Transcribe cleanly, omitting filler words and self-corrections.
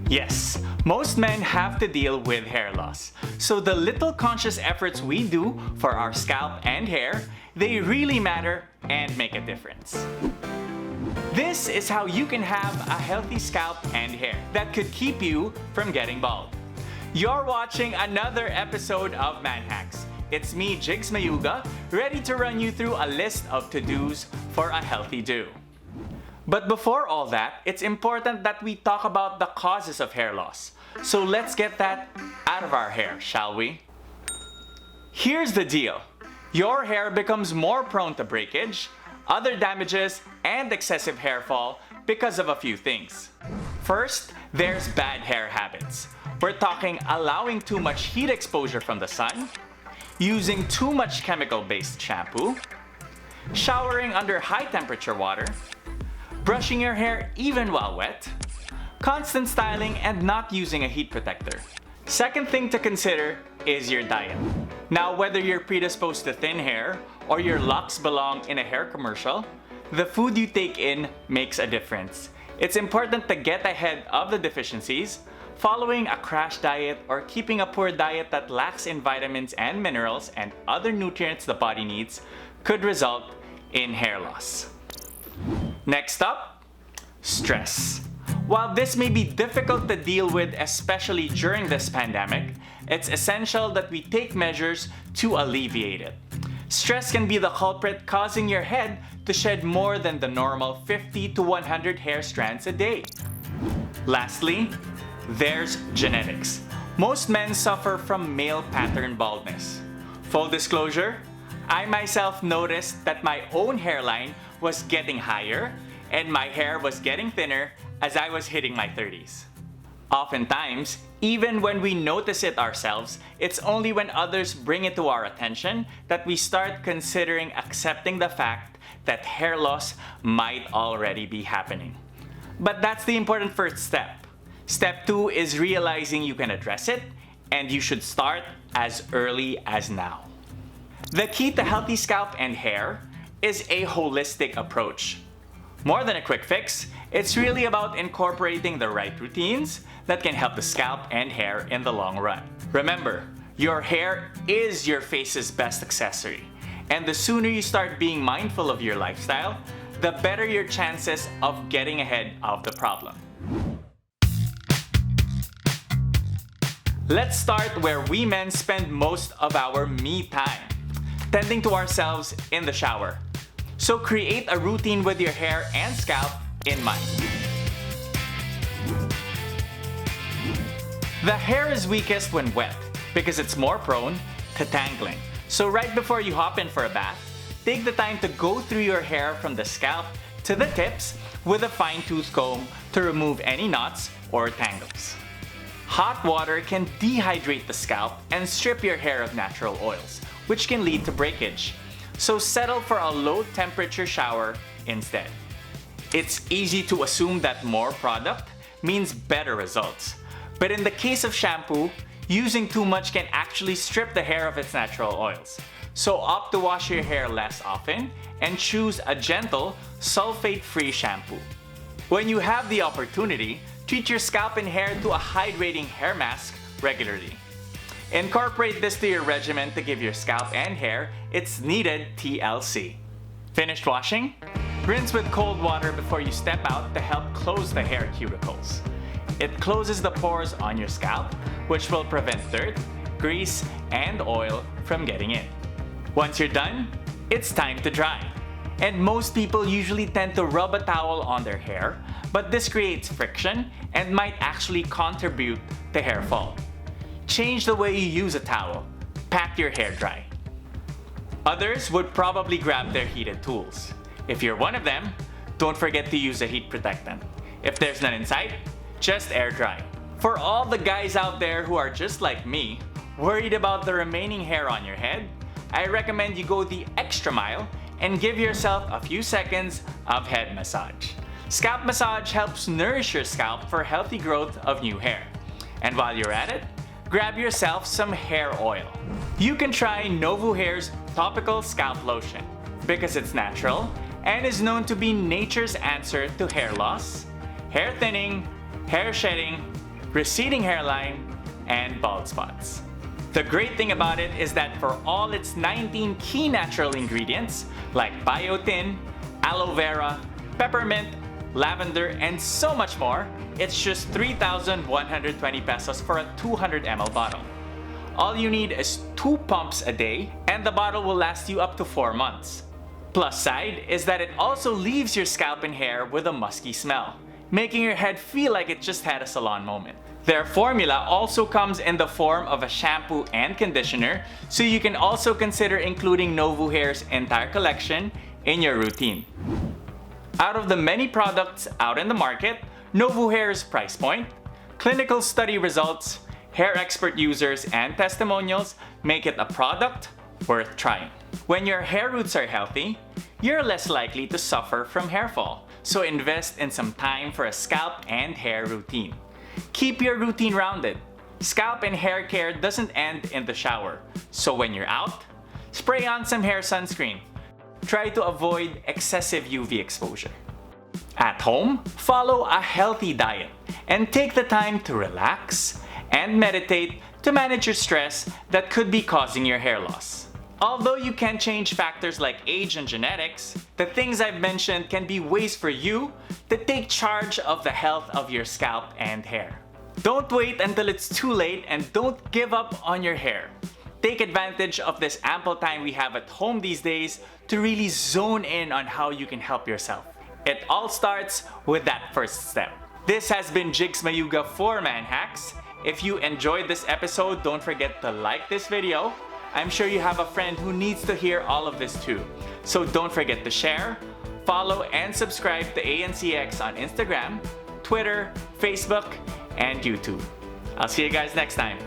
Yes, most men have to deal with hair loss. So the little conscious efforts we do for our scalp and hair, they really matter and make a difference. This is how you can have a healthy scalp and hair that could keep you from getting bald. You're watching another episode of Manhacks. It's me, Jigs Mayuga, ready to run you through a list of to-dos for a healthy do. But before all that, it's important that we talk about the causes of hair loss. So let's get that out of our hair, shall we? Here's the deal. Your hair becomes more prone to breakage, other damages, and excessive hair fall because of a few things. First, there's bad hair habits. We're talking allowing too much heat exposure from the sun, using too much chemical-based shampoo, showering under high-temperature water, brushing your hair even while wet, constant styling, and not using a heat protector. Second thing to consider is your diet. Now, whether you're predisposed to thin hair or your locks belong in a hair commercial, the food you take in makes a difference. It's important to get ahead of the deficiencies. Following a crash diet or keeping a poor diet that lacks in vitamins and minerals and other nutrients the body needs could result in hair loss. Next up, stress. While this may be difficult to deal with, especially during this pandemic, it's essential that we take measures to alleviate it. Stress can be the culprit causing your head to shed more than the normal 50 to 100 hair strands a day. Lastly, there's genetics. Most men suffer from male pattern baldness. Full disclosure, I myself noticed that my own hairline was getting higher and my hair was getting thinner as I was hitting my 30s. Oftentimes, even when we notice it ourselves, it's only when others bring it to our attention that we start considering accepting the fact that hair loss might already be happening. But that's the important first step. Step 2 is realizing you can address it, and you should start as early as now. The key to healthy scalp and hair is a holistic approach. More than a quick fix, it's really about incorporating the right routines that can help the scalp and hair in the long run. Remember, your hair is your face's best accessory, and the sooner you start being mindful of your lifestyle, the better your chances of getting ahead of the problem. Let's start where we men spend most of our me time, tending to ourselves in the shower. So create a routine with your hair and scalp in mind. The hair is weakest when wet because it's more prone to tangling. So right before you hop in for a bath, take the time to go through your hair from the scalp to the tips with a fine-tooth comb to remove any knots or tangles. Hot water can dehydrate the scalp and strip your hair of natural oils, which can lead to breakage. So settle for a low-temperature shower instead. It's easy to assume that more product means better results. But in the case of shampoo, using too much can actually strip the hair of its natural oils. So opt to wash your hair less often and choose a gentle, sulfate-free shampoo. When you have the opportunity, treat your scalp and hair to a hydrating hair mask regularly. Incorporate this to your regimen to give your scalp and hair its needed TLC. Finished washing? Rinse with cold water before you step out to help close the hair cuticles. It closes the pores on your scalp, which will prevent dirt, grease, and oil from getting in. Once you're done, it's time to dry. And most people usually tend to rub a towel on their hair, but this creates friction and might actually contribute to hair fall. Change the way you use a towel. Pat your hair dry. Others would probably grab their heated tools. If you're one of them, don't forget to use a heat protectant. If there's none in sight, just air dry. For all the guys out there who are just like me, worried about the remaining hair on your head, I recommend you go the extra mile and give yourself a few seconds of head massage. Scalp massage helps nourish your scalp for healthy growth of new hair. And while you're at it, grab yourself some hair oil. You can try Novu Hair's topical scalp lotion because it's natural and is known to be nature's answer to hair loss, hair thinning, hair shedding, receding hairline, and bald spots. The great thing about it is that for all its 19 key natural ingredients like biotin, aloe vera, peppermint, lavender, and so much more, it's just 3,120 pesos for a 200 ml bottle. All you need is 2 pumps a day, and the bottle will last you up to 4 months. Plus side is that it also leaves your scalp and hair with a musky smell, making your head feel like it just had a salon moment. Their formula also comes in the form of a shampoo and conditioner, so you can also consider including Novu Hair's entire collection in your routine. Out of the many products out in the market, Novu Hair's price point, clinical study results, hair expert users, and testimonials make it a product worth trying. When your hair roots are healthy, you're less likely to suffer from hair fall, so invest in some time for a scalp and hair routine. Keep your routine rounded. Scalp and hair care doesn't end in the shower, so when you're out, spray on some hair sunscreen. Try to avoid excessive UV exposure. At home, follow a healthy diet and take the time to relax and meditate to manage your stress that could be causing your hair loss. Although you can change factors like age and genetics, the things I've mentioned can be ways for you to take charge of the health of your scalp and hair. Don't wait until it's too late and don't give up on your hair. Take advantage of this ample time we have at home these days to really zone in on how you can help yourself. It all starts with that first step. This has been Jigs Mayuga for Manhacks. If you enjoyed this episode, don't forget to like this video. I'm sure you have a friend who needs to hear all of this too. So don't forget to share, follow, and subscribe to ANCx on Instagram, Twitter, Facebook, and YouTube. I'll see you guys next time.